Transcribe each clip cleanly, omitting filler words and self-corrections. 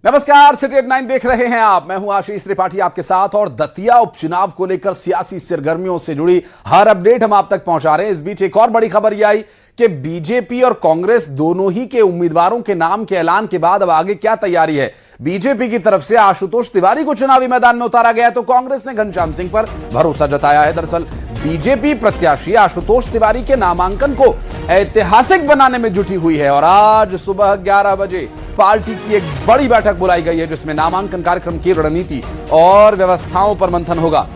नमस्कार, सिटी 89 देख रहे हैं आप। मैं हूं आशीष त्रिपाठी आपके साथ और दतिया उपचुनाव को लेकर सियासी सरगर्मियों से जुड़ी हर अपडेट हम आप तक पहुंचा रहे हैं। इस बीच एक और बड़ी खबर यह आई कि बीजेपी और कांग्रेस दोनों ही के उम्मीदवारों के नाम के ऐलान के बाद अब आगे क्या तैयारी है। बीजेपी की तरफ से आशुतोष तिवारी को चुनावी मैदान में उतारा गया है तो कांग्रेस ने घनश्याम सिंह पर भरोसा जताया है। दरअसल बीजेपी प्रत्याशी आशुतोष तिवारी के नामांकन को ऐतिहासिक बनाने में जुटी हुई है और आज सुबह 11 बजे पार्टी की एक बड़ी बैठक बुलाई गई है जिसमें नामांकन कार्यक्रम की रणनीति और व्यवस्थाओं पर मंथन होगा।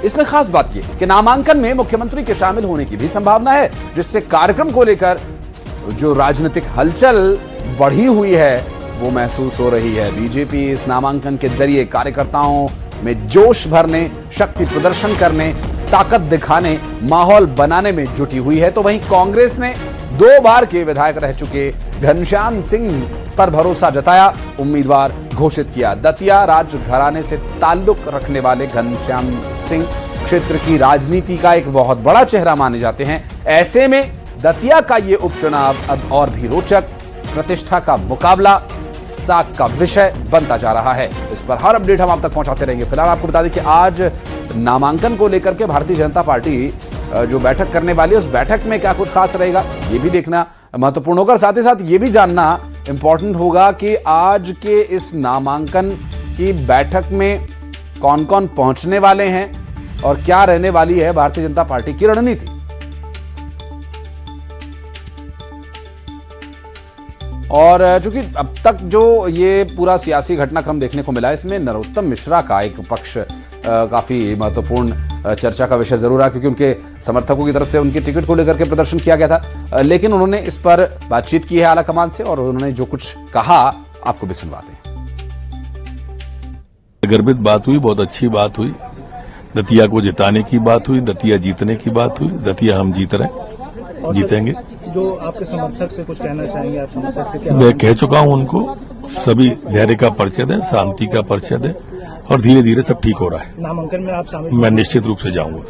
इसमें खास बात यह कि नामांकन में मुख्यमंत्री के शामिल होने की भी संभावना है, जिससे कार्यक्रम को लेकर जो राजनीतिक हलचल बढ़ी हुई है वो महसूस हो रही है। बीजेपी इस नामांकन के जरिए कार्यकर्ताओं में जोश भरने, शक्ति प्रदर्शन करने, ताकत दिखाने, माहौल बनाने में जुटी हुई है। तो वहीं कांग्रेस ने 2 बार के विधायक रह चुके घनश्याम सिंह पर भरोसा जताया, उम्मीदवार घोषित किया। दतिया राज घराने से ताल्लुक रखने वाले घनश्याम सिंह क्षेत्र की राजनीति का एक बहुत बड़ा चेहरा माने जाते हैं। ऐसे में दतिया का ये उपचुनाव अब और भी रोचक, प्रतिष्ठा का मुकाबला, साख का विषय बनता जा रहा है। इस पर हर अपडेट हम आप तक पहुंचाते रहेंगे। फिलहाल आपको बता दें कि आज नामांकन को लेकर के भारतीय जनता पार्टी जो बैठक करने वाली है उस बैठक में क्या कुछ खास रहेगा ये भी देखना महत्वपूर्ण होगा। साथ ही साथ ये भी जानना इंपॉर्टेंट होगा कि आज के इस नामांकन की बैठक में कौन कौन पहुंचने वाले हैं और क्या रहने वाली है भारतीय जनता पार्टी की रणनीति। और चूंकि अब तक जो ये पूरा सियासी घटनाक्रम देखने को मिला, इसमें नरोत्तम मिश्रा का एक पक्ष काफी महत्वपूर्ण चर्चा का विषय जरूर है, क्योंकि उनके समर्थकों की तरफ से उनकी टिकट को लेकर के प्रदर्शन किया गया था। लेकिन उन्होंने इस पर बातचीत की है आलाकमान से और उन्होंने जो कुछ कहा आपको भी सुनवाते हैं। गर्वित बात हुई, बहुत अच्छी बात हुई। दतिया को जिताने की बात हुई, दतिया जीतने की बात हुई। दतिया हम जीत रहे, जीतेंगे। जो आपके समर्थक से कुछ कहना चाहेंगे, आप समर्थक से क्या? मैं कह चुका हूं उनको, सभी धैर्य का परिचय दें, शांति का परिचय दें और धीरे धीरे सब ठीक हो रहा है। नामांकन में आप शामिल? मैं निश्चित रूप से जाऊंगा।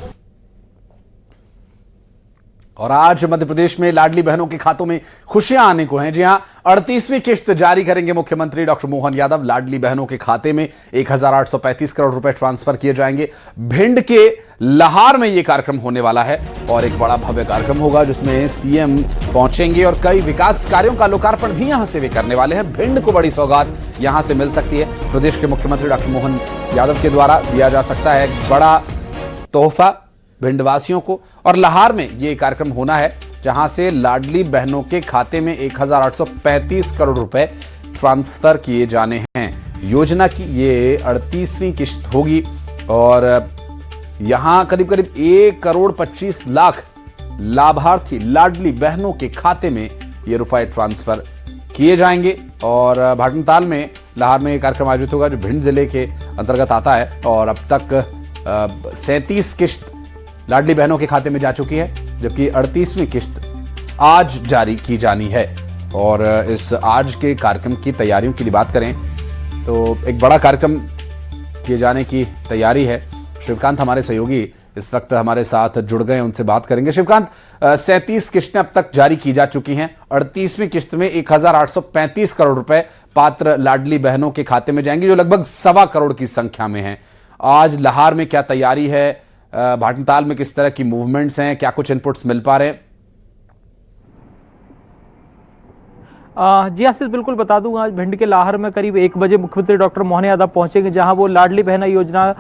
और आज मध्य प्रदेश में लाडली बहनों के खातों में खुशियां आने को हैं। जी हां, 38वीं किश्त जारी करेंगे मुख्यमंत्री डॉक्टर मोहन यादव। लाडली बहनों के खाते में 1835 करोड़ रुपए ट्रांसफर किए जाएंगे। भिंड के लाहार में यह कार्यक्रम होने वाला है और एक बड़ा भव्य कार्यक्रम होगा जिसमें सीएम पहुंचेंगे और कई विकास कार्यों का लोकार्पण भी यहां से वे करने वाले हैं। भिंड को बड़ी सौगात यहां से मिल सकती है। प्रदेश के मुख्यमंत्री डॉक्टर मोहन यादव के द्वारा दिया जा सकता है एक बड़ा तोहफा भिंडवासियों को। और लाहार में यह कार्यक्रम होना है जहां से लाडली बहनों के खाते में 1835 करोड़ रुपए ट्रांसफर किए जाने हैं। योजना की ये 38वीं किश्त होगी और यहां करीब करीब 1 करोड़ 25 लाख लाभार्थी लाडली बहनों के खाते में ये रुपए ट्रांसफर किए जाएंगे। और भाटनताल में लाहार में यह कार्यक्रम आयोजित होगा जो भिंड जिले के अंतर्गत आता है और अब तक 37 किश्त लाडली बहनों के खाते में जा चुकी है, जबकि 38वीं किश्त आज जारी की जानी है। और इस आज के कार्यक्रम की तैयारियों की बात करें तो एक बड़ा कार्यक्रम किए जाने की तैयारी है। शिवकांत हमारे सहयोगी इस वक्त हमारे साथ जुड़ गए, उनसे बात करेंगे। शिवकांत, 37 किश्तें अब तक जारी की जा चुकी हैं। 38वीं किश्त में 1835 करोड़ रुपए पात्र लाडली बहनों के खाते में जाएंगे, जो लगभग 1.25 करोड़ की संख्या में है। आज लाहार में क्या तैयारी है, भाटनताल में किस तरह की मूवमेंट्स हैं, क्या कुछ इनपुट्स मिल पा रहे हैं? जी आशीष, बिल्कुल बता दूं, आज भिंड के लाहर में करीब 1 बजे मुख्यमंत्री डॉक्टर मोहन यादव पहुंचेंगे, जहां वो लाडली बहना योजना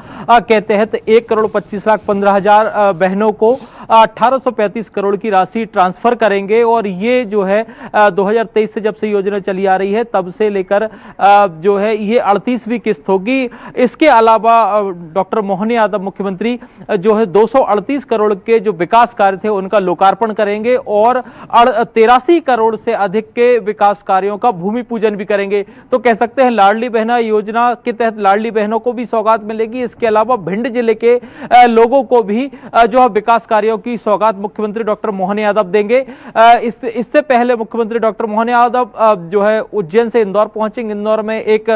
के तहत 1 करोड़ 25 लाख 15 हजार बहनों को 1835 करोड़ की राशि ट्रांसफर करेंगे। और ये जो है 2023 से जब से योजना चली आ रही है तब से लेकर जो है ये 38वीं किस्त होगी। इसके अलावा डॉक्टर मोहन यादव मुख्यमंत्री जो है 238 करोड़ के जो विकास कार्य थे उनका लोकार्पण करेंगे और 83 करोड़ से अधिक के विकास कार्यों का भूमि पूजन भी करेंगे। तो कह सकते हैं लाडली बहना योजना के तहत लाडली बहनों को भी सौगात मिलेगी। इसके अलावा भिंड जिले के लोगों को भी जो है विकास कार्यों की सौगात मुख्यमंत्री डॉक्टर मोहन यादव देंगे। इससे पहले मुख्यमंत्री डॉक्टर मोहन यादव जो है उज्जैन से इंदौर पहुंचेंगे। इंदौर में एक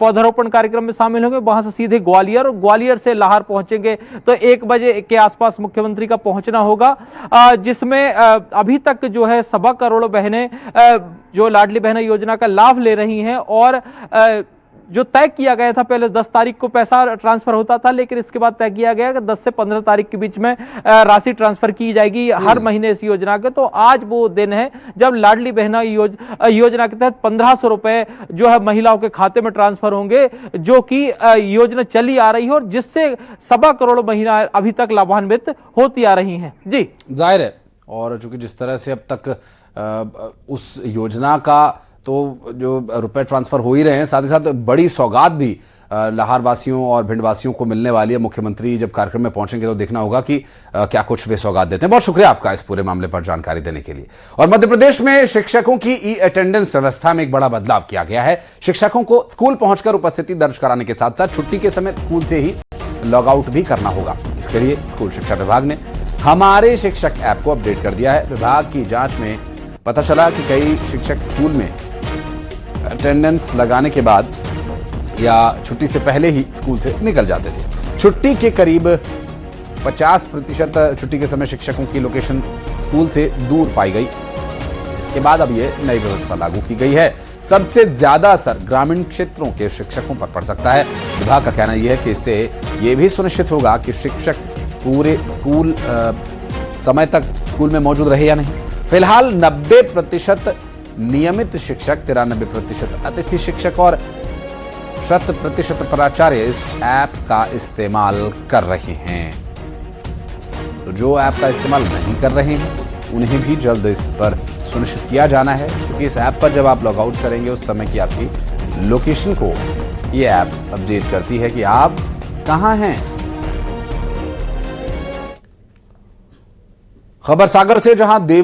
पौधारोपण कार्यक्रम में शामिल होंगे, वहां से सीधे ग्वालियर और ग्वालियर से लाहौर पहुंचेंगे। तो 1 बजे के आसपास मुख्यमंत्री का पहुंचना होगा, जिसमें अभी तक जो है 1.25 करोड़ बहनें जो लाडली बहना योजना का लाभ ले रही हैं और जो तय किया गया था, पहले 10 तारीख को पैसा ट्रांसफर होता था, लेकिन इसके बाद तय किया गया कि 10 से 15 तारीख के बीच में राशि ट्रांसफर की जाएगी हर महीने इस योजना के। तो आज वो दिन है जब लाडली बहना योजना के तहत 1500 रुपए जो है महिलाओं के खाते में ट्रांसफर होंगे, जो कि योजना चली आ रही है और जिससे 1.25 करोड़ महिलाएं अभी तक लाभान्वित होती आ रही हैं। जी जाहिर है, और चूंकि जिस तरह से अब तक उस योजना का तो जो रुपए ट्रांसफर हो ही रहे हैं, साथ ही साथ बड़ी सौगात भी लाहौर वासियों और भिंड वासियों को मिलने वाली है। मुख्यमंत्री जब कार्यक्रम में पहुंचेंगे तो देखना होगा कि क्या कुछ वे सौगात देते हैं। बहुत शुक्रिया आपका इस पूरे मामले पर जानकारी देने के लिए। और मध्य प्रदेश में शिक्षकों की ई अटेंडेंस व्यवस्था में एक बड़ा बदलाव किया गया है। शिक्षकों को स्कूल पहुंचकर उपस्थिति दर्ज कराने के साथ साथ छुट्टी के समय स्कूल से ही लॉग आउट भी करना होगा। इसके लिए स्कूल शिक्षा विभाग ने हमारे शिक्षक ऐप को अपडेट कर दिया है। विभाग की जांच में पता चला कि कई शिक्षक स्कूल में अटेंडेंस लगाने के बाद या छुट्टी से पहले ही स्कूल से निकल जाते थे। छुट्टी के करीब 50% छुट्टी के समय शिक्षकों की लोकेशन स्कूल से दूर पाई गई। इसके बाद अब यह नई व्यवस्था लागू की गई है। सबसे ज्यादा असर ग्रामीण क्षेत्रों के शिक्षकों पर पड़ सकता है। विभाग का कहना यह है कि इससे यह भी सुनिश्चित होगा कि शिक्षक पूरे स्कूल समय तक स्कूल में मौजूद रहे या नहीं। फिलहाल 90% नियमित शिक्षक, 93% अतिथि शिक्षक और 100% प्राचार्य इस ऐप का इस्तेमाल कर रहे हैं। तो जो ऐप का इस्तेमाल नहीं कर रहे हैं उन्हें भी जल्द इस पर सुनिश्चित किया जाना है, क्योंकि इस ऐप पर जब आप लॉग आउट करेंगे उस समय की आपकी लोकेशन को ये ऐप अपडेट करती है कि आप कहां हैं। खबर सागर से, जहां देव